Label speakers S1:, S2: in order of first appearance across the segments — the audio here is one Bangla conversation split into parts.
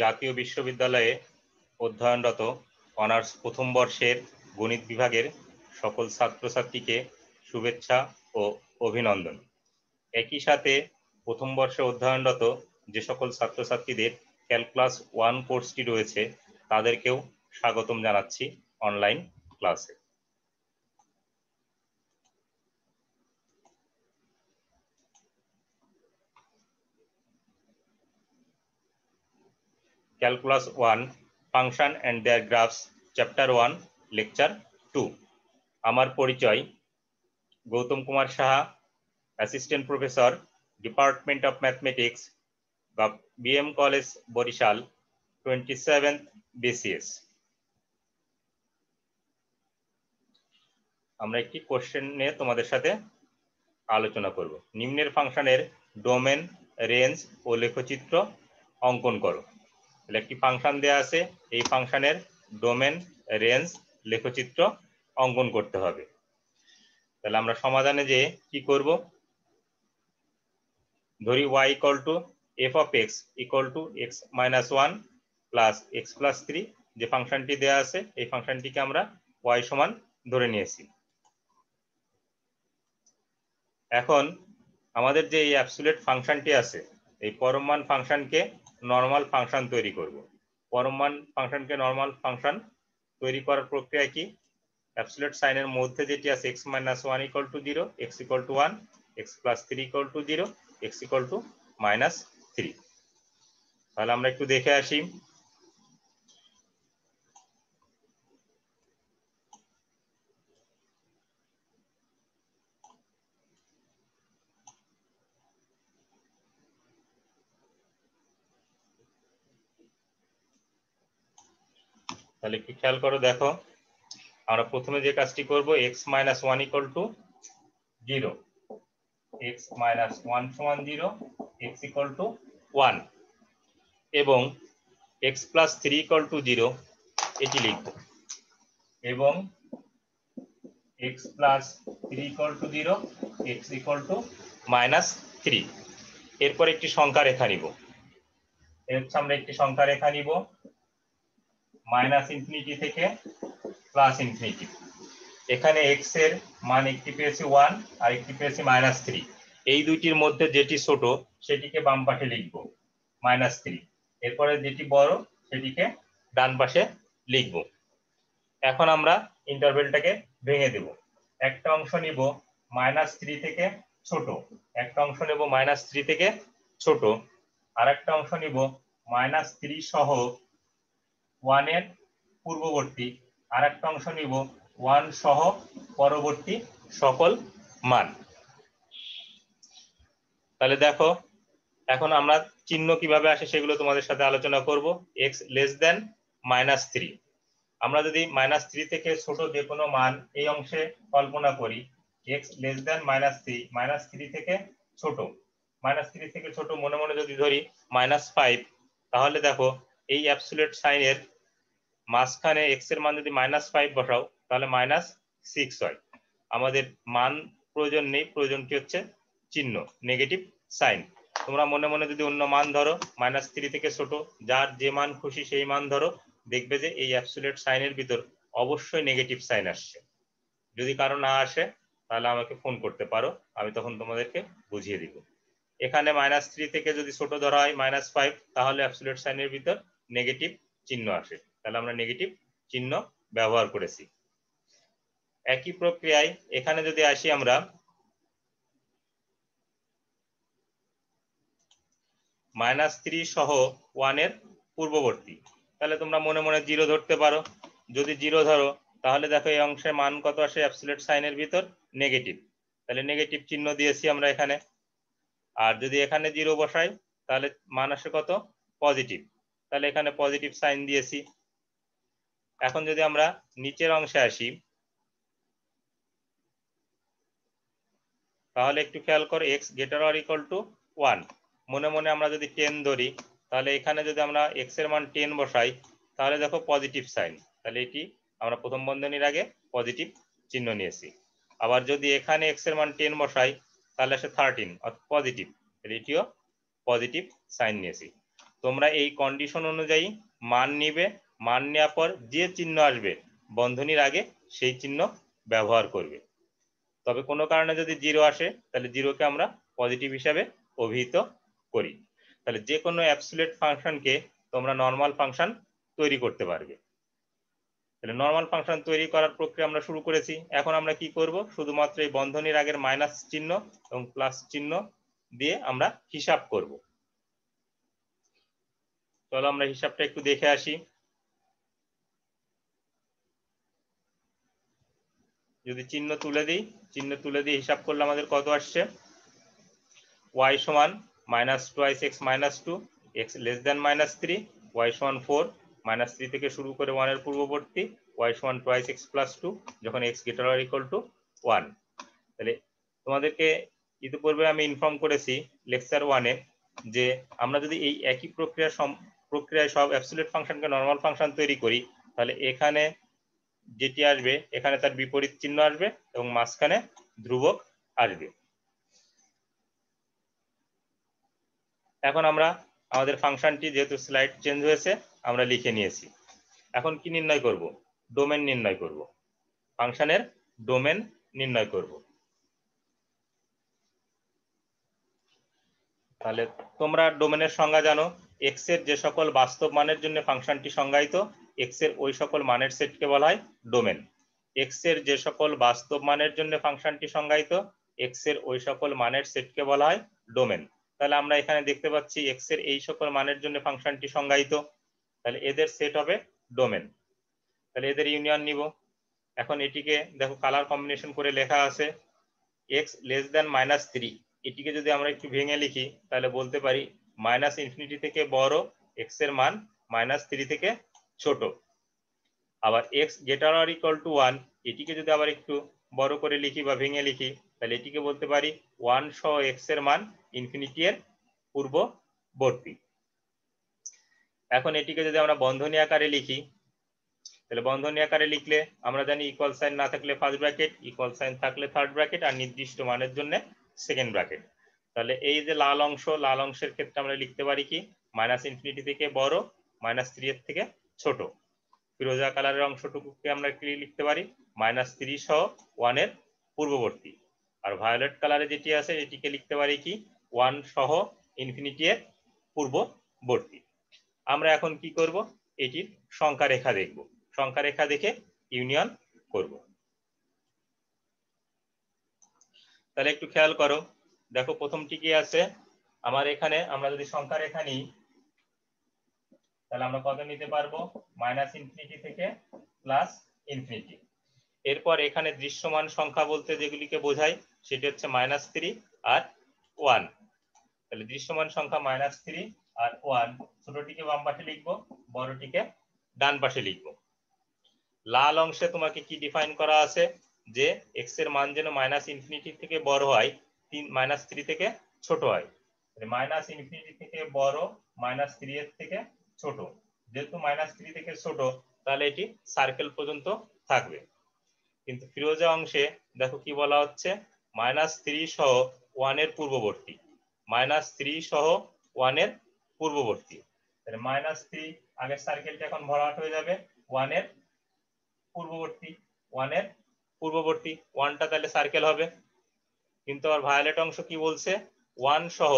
S1: জাতীয় বিশ্ববিদ্যালয়ে অধ্যয়নরত অনার্স প্রথম বর্ষের গণিত বিভাগের সকল ছাত্রছাত্রীকে শুভেচ্ছা ও অভিনন্দন। একই সাথে প্রথম বর্ষে অধ্যয়নরত যে সকল ছাত্রছাত্রীদের ক্যালকুলাস 1 কোর্সটি রয়েছে তাদেরকেও স্বাগতম জানাচ্ছি অনলাইন ক্লাসে। Calculus 1 Function and their Graphs Chapter 1 Lecture 2। আমার পরিচয় Gautam Kumar Saha, assistant professor, department of mathematics, BM college Barisal, 27th BCS। আমরা একটি কোশ্চেন নিয়ে তোমাদের সাথে আলোচনা করব। নিম্নের ফাংশনের ডোমেন, রেঞ্জ ও লেখচিত্র অঙ্কন করো। একটি ফাংশন দেয়া আছে, এই ফাংশনের ডোমেন, রেঞ্জ, লেখচিত্র অঙ্কন করতে হবে। তাহলে আমরা সমাধানে যে কি করব, ধরি y equal two f of x equal to x minus 1 plus x plus 3, যে ফাংশনটি দেয়া আছে এই ফাংশনটিকে আমরা y সমান ধরে নিয়েছি। এখন আমাদের যে এই অ্যাবসলিউট ফাংশনটি আছে, এই পরম মান ফাংশনকে নরমাল ফাংশন তৈরি করব। পরম মান ফাংশনকে নরমাল ফাংশন তৈরি করার প্রক্রিয়া কি, অ্যাবসলিউট সাইনের মধ্যে যেটি আছে x minus 1 equal to 0, x equal to 1, x plus 3 equal to 0, x equal to minus 3। তাহলে আমরা একটু দেখে আসি। তাহলে একটু খেয়াল করো, দেখো আমরা প্রথমে যে কাজটি করব, x minus 1 equal to 0, x minus 1 সমান 0, x ইকুয়াল টু 1 এবং x প্লাস 3 ইকুয়াল টু 0 এটি লিখব, এবং x plus 3 equal to 0, x equal to minus 3। এরপর একটি সংখ্যা রেখা নিব, আমরা একটি সংখ্যা রেখা নিব মাইনাস ইনফিনিটি থেকে প্লাস ইনফিনিটি। এখানে x এর মান একটি পেয়েছি 1 আর একটি পেয়েছি মাইনাস 3। এই দুইটির মধ্যে যেটি ছোট সেটিকে বাম পাশে লিখব মাইনাস 3, এরপরে যেটি বড় সেটিকে ডান পাশে লিখব। এখন আমরা ইন্টারভেলটাকে ভেঙে দেব, একটা অংশ নিব মাইনাস 3 থেকে ছোট, একটা অংশ নেব মাইনাস 3 থেকে ছোট, আর একটা অংশ নিব মাইনাস 3 সহ 1 এর পূর্ববর্তী, আর একটা অংশ নিব 1 সহ পরবর্তী সকল মান। তাহলে দেখো এখন আমরা চিহ্ন কিভাবে আসে সেগুলো তোমাদের সাথে আলোচনা করব। x লেস দেন মাইনাস 3, আমরা যদি মাইনাস 3 থেকে ছোট যে কোনো মান এই অংশে কল্পনা করি, x less than minus 3, minus 3 থেকে ছোট, মাইনাস 3 থেকে ছোট মনে মনে যদি ধরি মাইনাস 5, তাহলে দেখো এই অ্যাবসলিউট সাইনের মাঝখানে x এর মান যদি মাইনাস 5 বসাও তাহলে মাইনাস 6 হয়। আমাদের মান প্রয়োজন নেই, প্রয়োজনটি হচ্ছে চিহ্ন, নেগেটিভ সাইন। তোমরা মনে মনে যদি অন্য মান ধরো, মাইনাস 3 থেকে ছোট যার যে মান খুশি সেই মান ধরো, দেখবে যে এই অ্যাবসলিউট সাইনের ভিতর অবশ্যই নেগেটিভ সাইন আসছে। যদি কারো না আসে তাহলে আমাকে ফোন করতে পারো, আমি তখন তোমাদেরকে বুঝিয়ে দিব। এখানে মাইনাস 3 থেকে যদি ছোট ধরা হয় মাইনাস 5, তাহলে অ্যাবসলিউট সাইনের ভিতর নেগেটিভ চিহ্ন আসে, তাহলে আমরা নেগেটিভ চিহ্ন ব্যবহার করেছি। একই প্রক্রিয়ায় এখানে যদি আসি আমরা মাইনাস 3 সহ 1 এর পূর্ববর্তী, তাহলে তোমরা মনে মনে 0 ধরতে পারো। যদি 0 ধরো তাহলে দেখো এই অংশের মান কত আসে অ্যাবসলিউট সাইনের ভিতর নেগেটিভ, তাহলে নেগেটিভ চিহ্ন দিয়েছি আমরা এখানে। আর যদি এখানে 0 বসাই তাহলে মান আসে কত পজিটিভ, তাহলে এখানে পজিটিভ সাইন দিয়েছি। এখন যদি আমরা নিচের অংশে আসি তাহলে একটু খেয়াল করো, x greater or equal to 1, মনে মনে আমরা যদি 10 ধরি তাহলে এখানে যদি আমরা x এর মান 10 বসাই তাহলে দেখো পজিটিভ সাইন, তাহলে এটি আমরা প্রথম বন্ধনীর আগে পজিটিভ চিহ্ন নিয়েছি। আবার যদি এখানে x এর মান 10 বসাই তাহলে আসে 13 অর্থাৎ পজিটিভ, এটিও পজিটিভ সাইন নিয়েছি। তোমরা এই কন্ডিশন অনুযায়ী মান নিবে, মান নেওয়ার পর যে চিহ্ন আসবে বন্ধনীর আগে সেই চিহ্ন ব্যবহার করবে। তবে কোনো কারণে যদি 0 আসে তাহলে 0কে আমরা পজিটিভ হিসাবে অভিহিত করি। তাহলে যে কোনো অ্যাবসলিউট ফাংশনকে তোমরা নরমাল ফাংশন তৈরি করতে পারবে। তাহলে নরমাল ফাংশন তৈরি করার প্রক্রিয়া আমরা শুরু করেছি। এখন আমরা কি করব, শুধুমাত্র এই বন্ধনীর আগের মাইনাস চিহ্ন এবং প্লাস চিহ্ন দিয়ে আমরা হিসাব করব। চলো আমরা হিসাবটা একটু দেখে আসি। যদি চিহ্ন তুলে দিই, চিহ্ন তুলে দিয়ে হিসাব করলে আমাদের কত আসছে, y সমান minus twice x minus 2, x less than minus 3, y সমান 4, মাইনাস 3 থেকে শুরু করে 1 এর পূর্ববর্তী, y সমান টুয়াইস এক্স প্লাস 2 যখন x greater or equal to 1। তাহলে তোমাদেরকে ইতিপূর্বে আমি ইনফর্ম করেছি লেকচার 1-এ যে আমরা যদি এই একই প্রক্রিয়ায় সব অ্যাবসলিউট ফাংশনকে নরমাল ফাংশন তৈরি করি, তাহলে এখানে যেটি আসবে এখানে তার বিপরীত চিহ্ন আসবে এবং মাঝখানে ধ্রুবক আসবে। এখন আমরা আমাদের ফাংশনটি, যেহেতু স্লাইড চেঞ্জ হয়েছে, আমরা লিখে নিয়েছি। এখন কি নির্ণয় করব, ডোমেন নির্ণয় করব, ফাংশনের ডোমেন নির্ণয় করব। তাহলে তোমরা ডোমেনের সংজ্ঞা জানো, এক্স এর যে সকল বাস্তব মানের জন্য ফাংশনটি সংজ্ঞায়িত, এক্স এর ওই সকল মানের সেটকে বলা হয় ডোমেন। এক্স এর যে সকল বাস্তব মানের জন্য ফাংশনটি সংজ্ঞায়িত, এক্স এর ওই সকল মানের সেটকে বলা হয় ডোমেন। তাহলে আমরা এখানে দেখতে পাচ্ছি এক্স এর এই সকল মানের জন্য ফাংশনটি সংজ্ঞায়িত, তাহলে এদের সেট হবে ডোমেন। তাহলে এদের ইউনিয়ন নিব। এখন এটিকে দেখো কালার কম্বিনেশন করে লেখা আছে এক্স লেস দেন মাইনাস 3। এটিকে যদি আমরা একটু ভেঙে লিখি তাহলে বলতে পারি মাইনাস ইনফিনিটি থেকে বড় এক্স এর মান মাইনাস 3 থেকে ছোট। আবার x greater or equal to 1, এটিকে যদি আবার একটু বড় করে লিখি বা ভেঙে লিখি তাহলে এটিকে বলতে পারি 1 সহ এক্স এর মান ইনফিনিটি এর পূর্ববর্তী। এখন এটিকে যদি আমরা বন্ধনী আকারে লিখি তাহলে বন্ধনী আকারে লিখলে আমরা জানি ইকুয়াল সাইন না থাকলে ফার্স্ট ব্র্যাকেট, ইকুয়াল সাইন থাকলে থার্ড ব্র্যাকেট, আর নির্দিষ্ট মানের জন্য সেকেন্ড ব্র্যাকেট। তাহলে এই যে লাল অংশ, লাল অংশের ক্ষেত্রে আমরা লিখতে পারি কি মাইনাস ইনফিনিটি থেকে বড় মাইনাস 3 এর থেকে ছোট। ফিরোজা কালারের অংশটুকুকে আমরা কি লিখতে পারি মাইনাস 3 সহ 1 এর পূর্ববর্তী। আর ভায়োলেট কালারে যেটি আছে এটিকে লিখতে পারি কি 1 সহ ইনফিনিটি এর পূর্ববর্তী। আমরা এখন কি করব, এটির সংখ্যা রেখা দেখব, সংখ্যা রেখা দেখে ইউনিয়ন করব। তাহলে একটু খেয়াল করো, দেখো প্রথমটি কি আছে আমার এখানে, আমরা যদি সংখ্যা রেখা নিই তাহলে আমরা কত নিতে পারবো মাইনাস ইনফিনিটি থেকে প্লাস ইনফিনিটি। এরপর এখানে দৃশ্যমান সংখ্যা বলতে যেগুলিকে বোঝায় সেটি হচ্ছে মাইনাস 3 আর 1। তাহলে দৃশ্যমান সংখ্যা মাইনাস 3 আর 1, ছোটটিকে বাম পাশে লিখবো, বড়টিকে ডান পাশে লিখবো। লাল অংশে তোমাকে কি ডিফাইন করা আছে যে এক্স এর মান যেন মাইনাস ইনফিনিটি থেকে বড় হয়, মাইনাস 3 থেকে ছোট হয়। মাইনাস ইনফিনিটি থেকে বড় মাইনাস 3 এর থেকে ছোট, যেহেতু মাইনাস 3 থেকে ছোট তাহলে এটি সার্কেল পর্যন্ত থাকবে। কিন্তু ফিরোজা অংশে দেখো কি বলা হচ্ছে মাইনাস 3 সহ 1 এর পূর্ববর্তী, মাইনাস 3 সহ 1 এর পূর্ববর্তী। তাহলে মাইনাস 3 আগের সার্কেলটা এখন ভরাট হয়ে যাবে 1 এর পূর্ববর্তী, 1 এর পূর্ববর্তী, 1টা তাহলে সার্কেল হবে। কিন্তু আর ভায়োলেট অংশ কি বলছে 1 সহ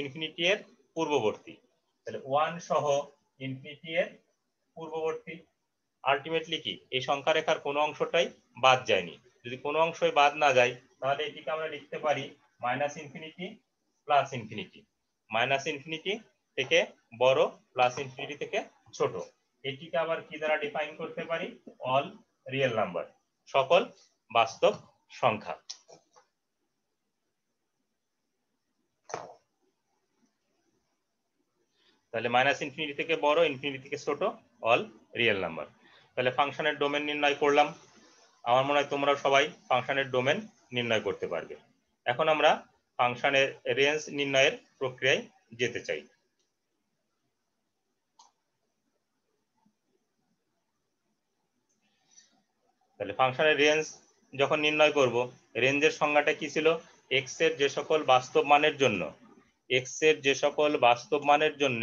S1: ইনফিনিটি এর পূর্ববর্তী। তাহলে 1 সহ ইনফিনিটি এর পূর্ববর্তী। আলটিমেটলি কি এই সংখ্যা রেখার কোনো অংশটাই বাদ যায়নি। যদি কোনো অংশই বাদ না যায় তাহলে এটিকে আমরা লিখতে পারি minus infinity plus infinity, minus infinity থেকে বড় প্লাস ইনফিনিটি থেকে ছোট। এটিকে আবার কি দ্বারা ডিফাইন করতে পারি অল রিয়েল নাম্বার, সকল বাস্তব সংখ্যা। তাহলে মাইনাস ইনফিনিটি থেকে বড় ইনফিনিটি থেকে ছোট অল রিয়েল নাম্বার। তাহলে ফাংশনের ডোমেন নির্ণয় করলাম। আমার মনে হয় তোমরা সবাই ফাংশনের ডোমেন নির্ণয় করতে পারবে। এখন আমরা ফাংশনের রেঞ্জ নির্ণয়ের প্রক্রিয়ায় যেতে চাই। তাহলে ফাংশনের রেঞ্জ যখন নির্ণয় করব, রেঞ্জের সংজ্ঞাটা কি ছিল, এক্স এর যে সকল বাস্তব মানের জন্য, এক্স এর যে সকল বাস্তব মানের জন্য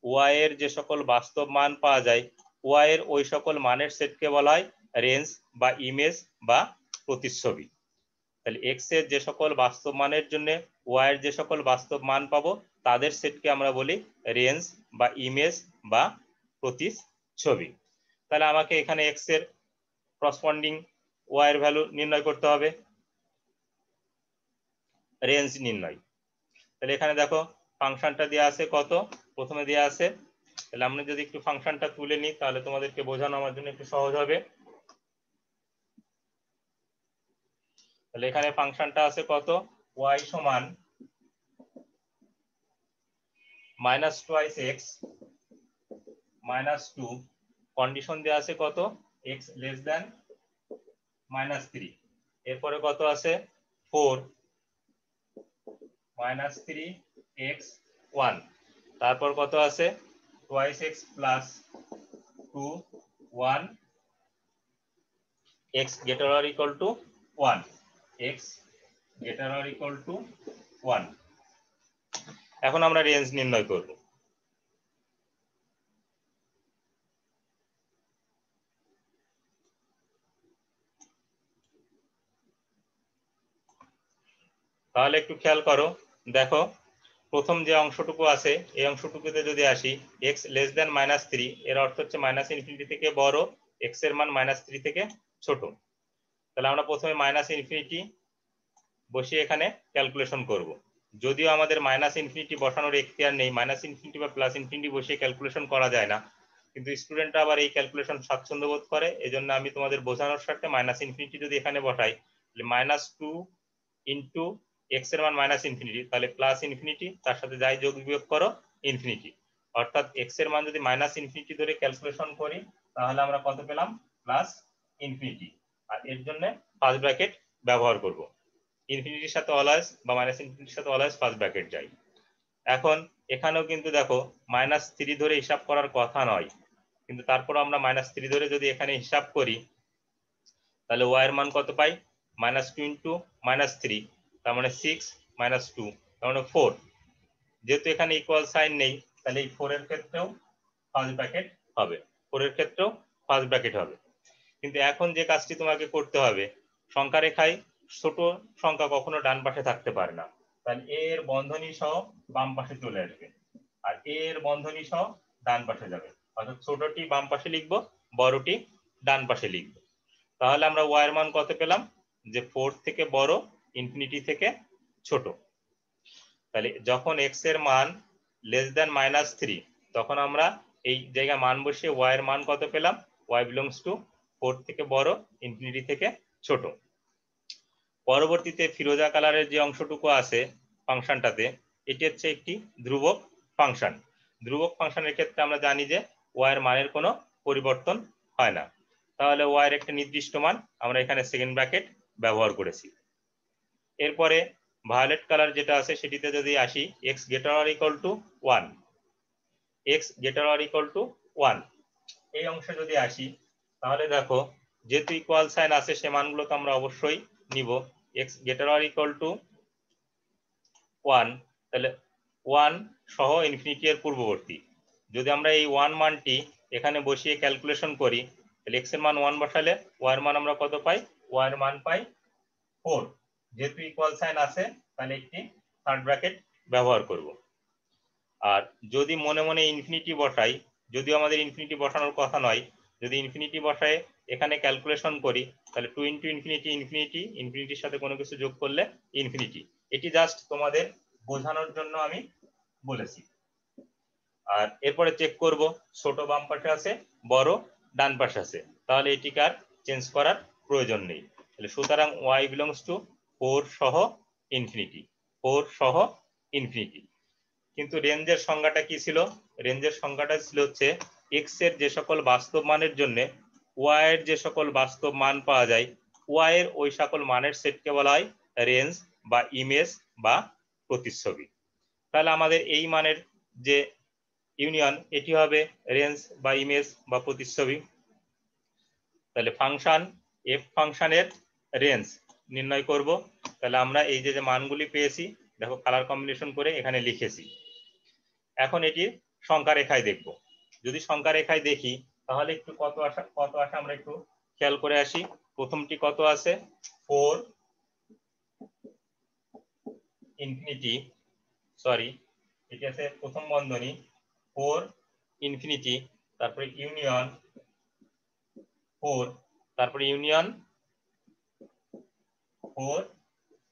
S1: ওয়াই এর যে সকল বাস্তব মান পাওয়া যায় ওয়াই এর ওই সকল মানের সেটকে বলা হয় রেঞ্জ বা ইমেজ বা প্রতিচ্ছবি। তাহলে এক্স এর যে সকল বাস্তব মানের জন্য ওয়াই এর যে সকল বাস্তব মান পাবো তাদের সেটকে আমরা বলি রেঞ্জ বা ইমেজ বা প্রতিচ্ছবি। তাহলে আমাকে এখানে এক্স এর করসপন্ডিং ওয়াই এর ভ্যালু নির্ণয় করতে হবে, রেঞ্জ নির্ণয়। তাহলে এখানে দেখো ফাংশনটা দেওয়া আছে কত, প্রথমে দেওয়া আছে, তাহলে আমরা যদি একটু ফাংশনটা তুলে নিই তাহলে তোমাদেরকে বোঝানো আমার জন্য একটু সহজ হবে। তাহলে এখানে ফাংশনটা আছে কত, y সমান minus twice x minus 2, condition দেওয়া আছে কত, x লেস দেন মাইনাস 3, এরপরে কত আছে 4 মাইনাস 3 x 1, তারপর কত আছে twice x plus 2 1 x greater or equal to 1, x greater or equal to 1। এখন আমরা রেঞ্জ নির্ণয় করব। তাহলে একটু খেয়াল করো, দেখো প্রথম যে অংশটুকু আছে এই অংশটুকুতে যদি আসি x লেস দেন মাইনাস 3, এর অর্থ হচ্ছে মাইনাস ইনফিনিটি থেকে বড়, x এর মান মাইনাস 3 থেকে ছোট। তাহলে আমরা প্রথমে মাইনাস ইনফিনিটি বসিয়ে এখানে ক্যালকুলেশন করব। যদিও আমাদের মাইনাস ইনফিনিটি বসানোর এখতিয়ার নেই, মাইনাস ইনফিনিটি বা প্লাস ইনফিনিটি বসিয়ে ক্যালকুলেশন করা যায় না, কিন্তু স্টুডেন্টরা আবার এই ক্যালকুলেশন স্বাচ্ছন্দ্য বোধ করে, এজন্য আমি তোমাদের বোঝানোর স্বার্থে মাইনাস ইনফিনিটি যদি এখানে বসাই তাহলে মাইনাস 2 ইন্টু এক্স এর মান মাইনাস ইনফিনিটি, তাহলে প্লাস ইনফিনিটি, তার সাথে যাই যোগ বিয়োগ করো ইনফিনিটি, অর্থাৎ এক্স এর মান যদি মাইনাস ইনফিনিটি ধরে ক্যালকুলেশন করি তাহলে আমরা কত পেলাম, প্লাস ইনফিনিটি। আর এর জন্য ফার্স্ট ব্র্যাকেট ব্যবহার করব, ইনফিনিটির সাথে অলওয়েজ বা মাইনাস ইনফিনিটির সাথে অলওয়েজ ফার্স্ট ব্র্যাকেট যায়। এখন এখানেও কিন্তু দেখো মাইনাস 3 ধরে হিসাব করার কথা নয়, কিন্তু তারপর আমরা মাইনাস 3 ধরে যদি এখানে হিসাব করি তাহলে ওয়াই এর মান কত পাই, মাইনাস 2 ইন্টু মাইনাস 3, তার মানে 6 মাইনাস 2, তার মানে 4। যেহেতু এখানে ইকুয়াল সাইন নেই তাহলে এই 4 এর ক্ষেত্রেও ফার্স্ট ব্র্যাকেট হবে, 4 এর ক্ষেত্রেও ফার্স্ট ব্র্যাকেট হবে। কিন্তু এখন যে কাজটি তোমাকে করতে হবে, সংখ্যা রেখায় ছোট সংখ্যা কখনো ডান পাশে থাকতে পারে না, তাহলে এর বন্ধনী সহ বাম পাশে চলে আসবে, আর এর বন্ধনী সহ ডান পাশে যাবে, অর্থাৎ ছোটটি বাম পাশে লিখবো, বড়টি ডান পাশে লিখবো। তাহলে আমরা ওয়াই এর মান কত পেলাম, যে 4 থেকে বড় ইনফিনিটি থেকে ছোট। তাহলে যখন এক্স এর মান লেস দেন মাইনাস 3 তখন আমরা এই জায়গায় মান বসিয়ে ওয়াই এর মান কত পেলাম, ওয়াই বিলংস টু 4 থেকে বড় ইনফিনিটি থেকে ছোট। পরবর্তীতে ফিরোজা কালারের যে অংশটুকু আছে ফাংশনটাতে, এটি হচ্ছে একটি ধ্রুবক ফাংশন। ধ্রুবক ফাংশনের ক্ষেত্রে আমরা জানি যে ওয়াই এর মানের কোনো পরিবর্তন হয় না, তাহলে ওয়াই এর একটা নির্দিষ্ট মান আমরা এখানে সেকেন্ড ব্র্যাকেট ব্যবহার করেছি। এরপরে ভায়োলেট কালার যেটা আছে সেটিতে যদি আসি x greater or equal to 1, x greater or equal to 1 এই অংশে যদি আসি তাহলে দেখো যেহেতু ইকুয়াল সাইন আছে সে মানগুলো তো আমরা অবশ্যই নিব, x greater or equal to 1, তাহলে 1 সহ ইনফিনিটি এর পূর্ববর্তী, যদি আমরা এই 1 মানটি এখানে বসিয়ে ক্যালকুলেশন করি তাহলে x এর মান 1 বসালে y এর মান আমরা কত পাই, y এর মান পাই 4। যেহেতু ইকুয়াল সাইন আছে তাহলে একটি থার্ড ব্র্যাকেট ব্যবহার করব। আর যদি মনে মনে ইনফিনিটি বসাই, যদিও আমাদের ইনফিনিটি বসানোর কথা নয়, যদি ইনফিনিটি বসায় এখানে ক্যালকুলেশন করি তাহলে 2 ইন্টু ইনফিনিটি ইনফিনিটি, ইনফিনিটির সাথে কোনো কিছু যোগ করলে ইনফিনিটি, এটি জাস্ট তোমাদের বোঝানোর জন্য আমি বলেছি। আর এরপরে চেক করব ছোট বাম পাশে আছে, বড় ডান পাশে আছে, তাহলে এটিকে আর চেঞ্জ করার প্রয়োজন নেই। তাহলে সুতরাং y বিলংস টু 4 সহ ইনফিনিটি, 4 সহ ইনফিনিটি। কিন্তু রেঞ্জের সংজ্ঞাটা কি ছিল, রেঞ্জের সংজ্ঞাটা ছিল হচ্ছে x এর যে সকল বাস্তব মানের জন্য y এর যে সকল বাস্তব মান পাওয়া যায় y এর ওই সকল মানের সেটকে বলা হয় রেঞ্জ বা ইমেজ বা প্রতিচ্ছবি। তাহলে আমাদের এই মানের যে ইউনিয়ন এটি হবে রেঞ্জ বা ইমেজ বা প্রতিচ্ছবি। তাহলে ফাংশন এফ ফাংশনের রেঞ্জ নির্ণয় করব। তাহলে আমরা এই যে মানগুলি পেয়েছি দেখো কালার কম্বিনেশন করে এখানে লিখেছি। এখন এটির সংখ্যা রেখায় দেখব। যদি সংখ্যা রেখায় দেখি তাহলে একটু কত আসে আমরা একটু খেয়াল করে আসি। প্রথমটি কত আছে 4 ইনফিনিটি, সরি এটি আছে প্রথম বন্ধনী 4 ইনফিনিটি, তারপরে ইউনিয়ন 4, তারপরে ইউনিয়ন 4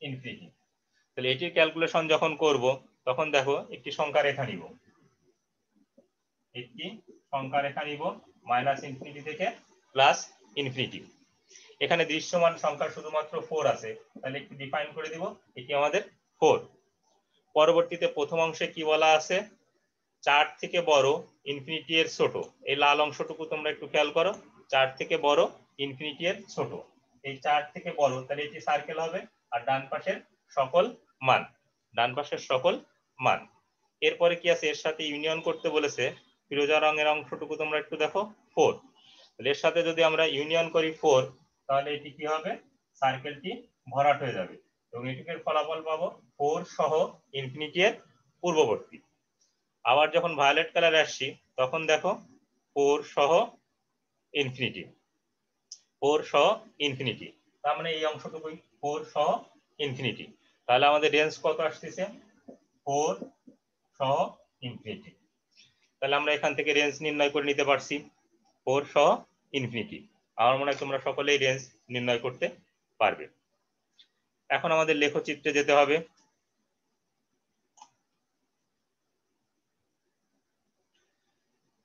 S1: ইনফিনিটি। তাহলে এটির ক্যালকুলেশন যখন করব তখন দেখো একটি সংখ্যা রেখা নিব, মাইনাস ইনফিনিটি থেকে প্লাস ইনফিনিটি। এখানে দৃশ্যমান সংখ্যা শুধুমাত্র 4 আছে, তাহলে একটু ডিফাইন করে দিব, এটি আমাদের 4। পরবর্তীতে প্রথম অংশে কি বলা আছে 4 থেকে বড় ইনফিনিটি এর ছোট। এই লাল অংশটুকু তোমরা একটু খেয়াল করো, 4 থেকে বড় ইনফিনিটি এর ছোট। এই 4 থেকে বড়, তাহলে এটি সার্কেল হবে, আর ডান পাশের সকল মান। এরপরে কি আছে, এর সাথে ইউনিয়ন করতে বলেছে, ফিরোজা রঙের অংশটুকু তোমরা একটু দেখো 4। তাহলে এর সাথে যদি আমরা ইউনিয়ন করি 4, তাহলে এটি কি হবে, সার্কেলটি ভরাট হয়ে যাবে এবং এটির ফলাফল পাবো 4 সহ ইনফিনিটি এর পূর্ববর্তী। আবার যখন ভায়োলেট কালার আসছি তখন দেখো 4 সহ ইনফিনিটি, তার মানে এই অংশটুকুই 4 সহ ইনফিনিটি। তাহলে আমাদের রেঞ্জ কত আসতেছে 4 সহ ইনফিনিটি। তাহলে আমরা এখান থেকে রেঞ্জ নির্ণয় করে নিতে পারছি 4 সহ ইনফিনিটি। আমার মনে হয় তোমরা সকলেই রেঞ্জ নির্ণয় করতে পারবে। এখন আমাদের লেখচিত্রে যেতে হবে।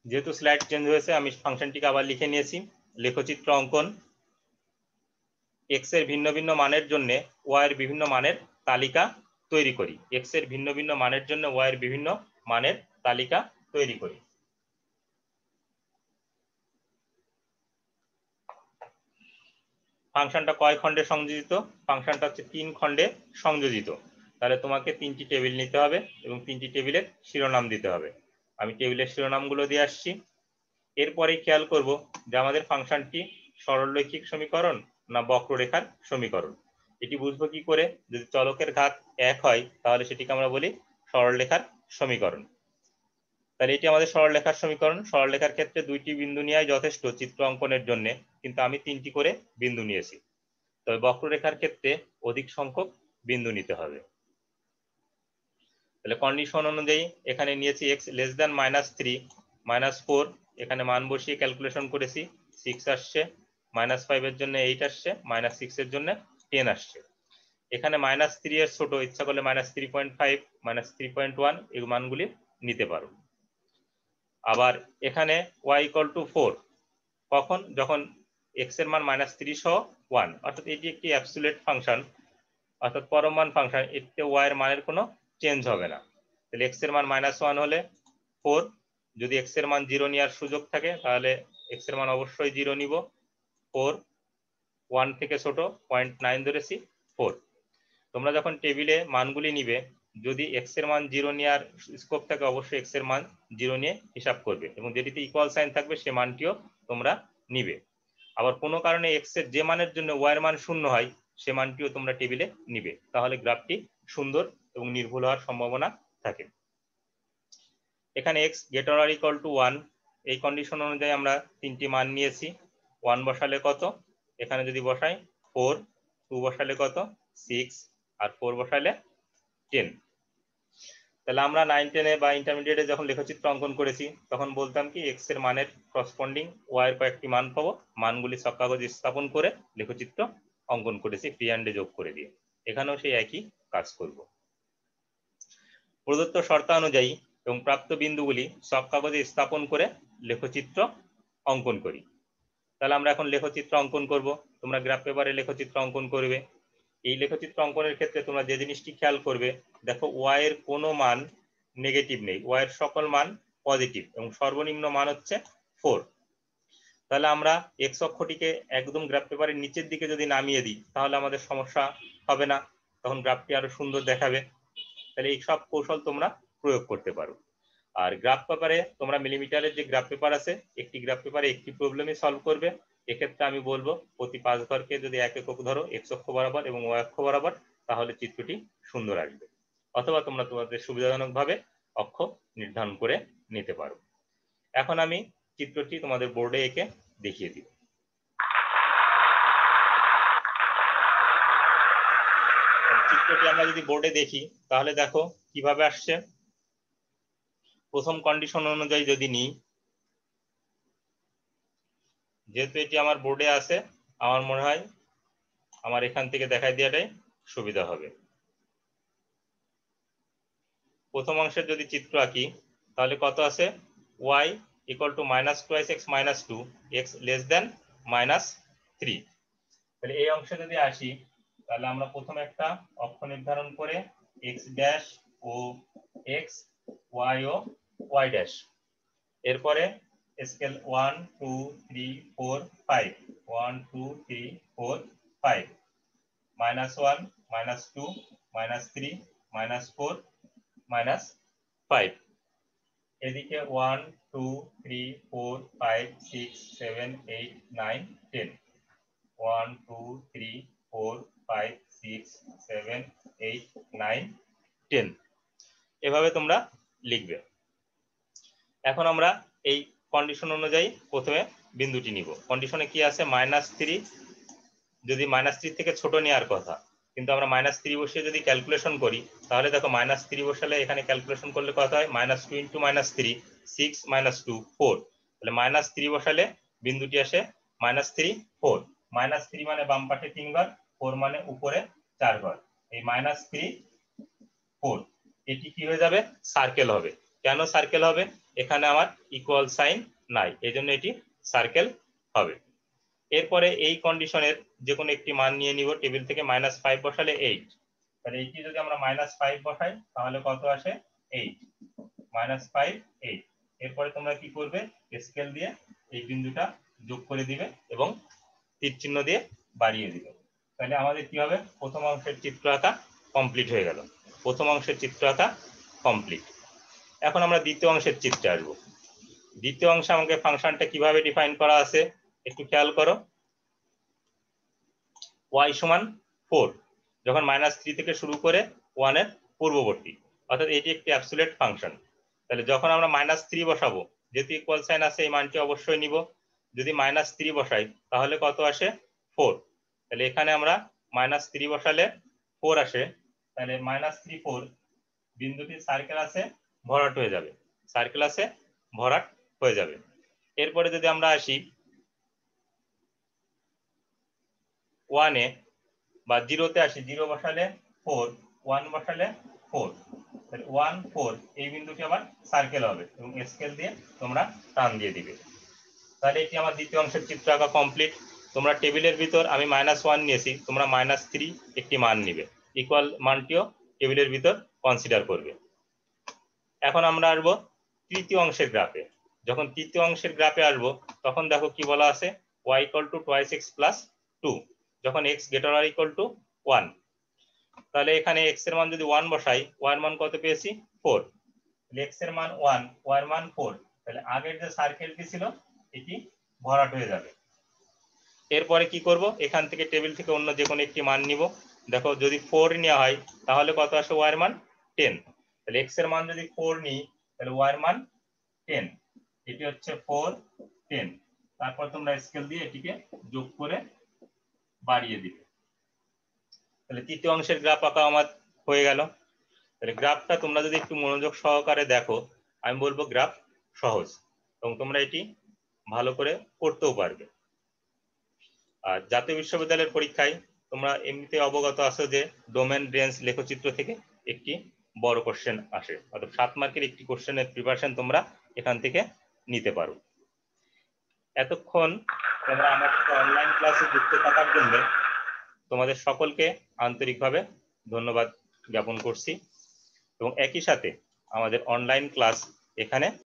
S1: যেহেতু স্লাইড চেঞ্জ হয়েছে আমি ফাংশনটিকে আবার লিখে নিয়েছি। লেখচিত্র অঙ্কন, এক্স এর ভিন্ন ভিন্ন মানের জন্য ওয়াই এর বিভিন্ন মানের তালিকা তৈরি করি। এক্স এর ভিন্ন ভিন্ন মানের জন্য ওয়াই এর বিভিন্ন মানের তালিকা তৈরি করি। ফাংশনটা কয় খণ্ডে সংযোজিত? ফাংশনটা হচ্ছে 3 খণ্ডে সংযোজিত। তাহলে তোমাকে 3টি টেবিল নিতে হবে এবং 3টি টেবিলের শিরোনাম দিতে হবে। আমি টেবিলের শিরোনামগুলো দিয়ে আসছি। এরপরে খেয়াল করব যে আমাদের ফাংশনটি সরলরৈখিক সমীকরণ না বক্ররেখার সমীকরণ। এটি বুঝবো কি করে? যদি চলকের ঘাত 1 হয় তাহলে সেটিকে আমরা বলি সরলরেখার সমীকরণ। তাহলে এটি আমাদের সরলরেখার সমীকরণ। সরলরেখার ক্ষেত্রে 2টি বিন্দু নেওয়াই যথেষ্ট চিত্র অঙ্কনের জন্য, কিন্তু আমি 3টি করে বিন্দু নিয়েছি। তবে বক্ররেখার ক্ষেত্রে অধিক সংখ্যক বিন্দু নিতে হবে। তাহলে কন্ডিশন অনুযায়ী এখানে নিয়েছি x লেস দ্যান -3 -4, এখানে মান বসিয়ে ক্যালকুলেশন করেছি 6 আসছে, -5 এর জন্য 8 আসছে, -6 এর জন্য 10 আসছে। এখানে -3 এর ছোট, ইচ্ছা করলে -3.5 -3.1 এই মানগুলি নিতে পারো। আবার এখানে y = 4 কখন? যখন x এর মান -3 সহ 1, অর্থাৎ এটি একটি অ্যাবসলিউট ফাংশন, অর্থাৎ পরম মান ফাংশন। এতে y এর মানের কোনো চেঞ্জ হবে না। তাহলে x এর মান -1 হলে 4, যদি x এর মান 0 নেওয়ার সুযোগ থাকে তাহলে x এর মান অবশ্যই 0 নিব। 4 1 থেকে ছোট 0.9 ধরেছি 4। তোমরা যখন টেবিলে মানগুলি নিবে, যদি x এর মান 0 নেওয়ার স্কোপ থাকে অবশ্যই x এর মান 0 নিয়ে হিসাব করবে এবং যেটিতে ইকুয়াল সাইন থাকবে সে মানটিও তোমরা নিবে। আবার কোনো কারণে x এর যে মানের জন্য y এর মান 0 হয় সে মানটিও তোমরা টেবিলে নিবে, তাহলে গ্রাফটি সুন্দর এবং নির্ভুল হওয়ার সম্ভাবনা থাকে। এখানে x > 1, এই কন্ডিশন অনুযায়ী আমরা 3টি মান নিয়েছি। 1 বসালে কত? এখানে যদি বসাই 4, 2 বসালে কত? 6, আর 4 বসালে 10। তাহলে আমরা 9, 10 বা ইন্টারমিডিয়েটে যখন লেখচিত্র অঙ্কন করেছি তখন বলতাম কি x এর মানের করসপন্ডিং y এর কয়েকটি মান পাবো, মানগুলি সব কাগজে স্থাপন করে লেখচিত্র অঙ্কন করেছি ফ্রি হ্যান্ডে যোগ করে দিয়ে। এখানেও সেই একই কাজ করব। প্রদত্ত শর্তানুযায়ী এবং প্রাপ্ত বিন্দুগুলি সব কাগজে স্থাপন করে লেখচিত্র অঙ্কন করি। তাহলে আমরা এখন লেখচিত্র অঙ্কন করব। তোমরা গ্রাফ পেপারে লেখচিত্র অঙ্কন করবে। এই লেখচিত্র অঙ্কনের ক্ষেত্রে তোমরা যে জিনিসটি খেয়াল করবে, দেখো y এর কোনো মান নেগেটিভ নেই, y এর সকল মান পজিটিভ এবং সর্বনিম্ন মান হচ্ছে 4। তাহলে আমরা x অক্ষটিকে একদম গ্রাফ পেপারের নিচের দিকে যদি নামিয়ে দিই তাহলে আমাদের সমস্যা হবে না, তখন গ্রাফটি আরো সুন্দর দেখাবে। তাহলে এই সব কৌশল তোমরা প্রয়োগ করতে পারো। আর গ্রাফ পেপারে তোমরা মিলিমিটারের যে গ্রাফ পেপার আছে, একটি গ্রাফ পেপারে একটি প্রবলেমই সলভ করবে। এক্ষেত্রে আমি বলবো প্রতি 5 ঘরকে যদি 1 একক ধরো x অক্ষ বরাবর এবং y অক্ষ বরাবর, তাহলে চিত্রটি সুন্দর আসবে। অথবা তোমরা তোমাদের সুবিধাজনক ভাবে অক্ষ নির্ধারণ করে নিতে পারো। এখন আমি চিত্রটি তোমাদের বোর্ডে এঁকে দেখিয়ে দিব। চিত্রটি আমরা যদি বোর্ডে দেখি তাহলে দেখো কিভাবে আসছে। প্রথম কন্ডিশন অনুযায়ী যদি নিই, যেহেতু এটি আমার বোর্ডে আছে, আমার মনে হয় আমার এখান থেকে দেখাই দেওয়াটাই সুবিধা হবে। প্রথম অংশের যদি চিত্র আঁকি তাহলে কত আছে, y equal to minus twice x minus two, x less than minus three. তাহলে এই অংশে যদি আসি তাহলে আমরা প্রথমে একটা অক্ষ নির্ধারণ করে x dash O x, Y ও ওয়াই ড্যাশ, এরপরে scale 1 2 3 4 5, 1 2 3 4 5, minus 1 minus 2 minus 3 minus 4 minus 5, এদিকে 1 2 3 4 5 6 7 8 9 10, 1 2 3 4 5 6 7 8 9 10, এভাবে তোমরা লিখবে। এখন আমরা এই কন্ডিশন অনুযায়ী প্রথমে বিন্দুটি নিব। কন্ডিশনে কি আছে, মাইনাস থ্রি, যদি মাইনাস থ্রি থেকে ছোট নেওয়ার কথা, কিন্তু আমরা মাইনাস থ্রি বসিয়ে যদি ক্যালকুলেশন করি তাহলে দেখো মাইনাস থ্রি বসালে এখানে ক্যালকুলেশন করলে কত হয়, minus two into minus three, six minus two 4, তাহলে মাইনাস থ্রি বসালে বিন্দুটি আসে মাইনাস থ্রি 4, মাইনাস থ্রি মানে বাম পাশে 3 বার, 4 মানে উপরে 4 বার, এই মাইনাস থ্রি 4 এটি কি হয়ে যাবে, সার্কেল হবে। কেন সার্কেল হবে, এখানে আমার ইকুয়াল সাইন নাই, এই জন্য এটি সার্কেল হবে। এরপরে এই কন্ডিশনের যে কোনো একটি মান নিয়ে নিব টেবিল থেকে, মাইনাস 5 বসালে 8, তাহলে এইটি যদি আমরা মাইনাস 5 বসাই তাহলে কত আসে, 8, মাইনাস 5 8। এরপরে তোমরা কি করবে, স্কেল দিয়ে এই বিন্দুটা যোগ করে দিবে এবং তীর চিহ্ন দিয়ে বাড়িয়ে দিবে। তাহলে আমাদের কি হবে, প্রথম অংশের চিত্র আঁকা কমপ্লিট হয়ে গেল। প্রথম অংশের চিত্র আঁকা কমপ্লিট। এখন আমরা দ্বিতীয় অংশের চিত্রে আসবো। দ্বিতীয় অংশে আমাকে ফাংশনটা কিভাবে ডিফাইন করা আছে একটু খেয়াল করো। y সমান 4, যখন মাইনাস থ্রি থেকে শুরু করে 1 এর পূর্ববর্তী, অর্থাৎ এটি একটি অ্যাবসলিউট ফাংশন। তাহলে যখন আমরা মাইনাস থ্রি বসাবো, যেহেতু ইকুয়াল সাইন আছে এই মানটি অবশ্যই নিব, যদি মাইনাস থ্রি বসাই তাহলে কত আসে, 4, তাহলে এখানে আমরা মাইনাস থ্রি বসালে 4 আসে, তাহলে মাইনাস থ্রি 4 বিন্দুটি সার্কেল আছে ভরাট হয়ে যাবে, সার্কেল আছে ভরাট হয়ে যাবে। এরপরে যদি আমরা আসি 1 এ বা 0 তে আসি, 0 বসালে 4, 1 বসালে 4, তাহলে 1 4 এই বিন্দুটি আবার সার্কেল হবে এবং স্কেল দিয়ে তোমরা টান দিয়ে দিবে। তাহলে এটি আমার দ্বিতীয় অংশের চিত্র আঁকা কমপ্লিট। তোমরা টেবিলের ভিতর আমি -1 নিয়েছি, তোমরা -3 একটি মান নিবে, ইকুয়াল মানটিও টেবিলের ভিতর কনসিডার করবে। এখন আমরা আসবো তৃতীয় অংশের গ্রাফে। যখন তৃতীয় অংশের গ্রাফে আসবো তখন দেখো কি বলা আছে, y equal two twice x plus 2, যখন x greater or equal to 1, তাহলে এখানে x এর মান যদি 1 বসাই, y এর মান কত পেয়েছি, 4, x এর মান 1, y এর মান 4, তাহলে আগের যে সার্কেলটি ছিল এটি ভরাট হয়ে যাবে। এরপরে কি করব, এখান থেকে টেবিল থেকে অন্য যে কোনো একটি মান নিব। দেখো যদি 4 নেওয়া হয় তাহলে কত আসে, y এর মান 10, তাহলে x এর মান যদি 4 নিই তাহলে y এর মান 10, এটি হচ্ছে 4 10, তারপর তোমরা স্কেল দিয়ে এটিকে যোগ করে বাড়িয়ে দিবে। তাহলে তৃতীয় অংশের গ্রাফ আঁকা আমার হয়ে গেল। তাহলে গ্রাফটা তোমরা যদি একটু মনোযোগ সহকারে দেখো, আমি বলবো গ্রাফ সহজ এবং তোমরা এটি ভালো করে করতেও পারবে। আর জাতীয় বিশ্ববিদ্যালয়ের পরীক্ষায় তোমরা এমনিতে অবগত আছো যে ডোমেন রেঞ্জ লেখচিত্র থেকে একটি বড় কোশ্চেন আসে, অর্থাৎ 7 মার্কের একটি কোশ্চেনের প্রিপারেশন তোমরা এখান থেকে নিতে পারো। এতক্ষণ তোমরা আমার সাথে অনলাইন ক্লাসে যুক্ত থাকার জন্য তোমাদের সকলকে আন্তরিকভাবে ধন্যবাদ জ্ঞাপন করছি এবং একই সাথে আমাদের অনলাইন ক্লাস এখানে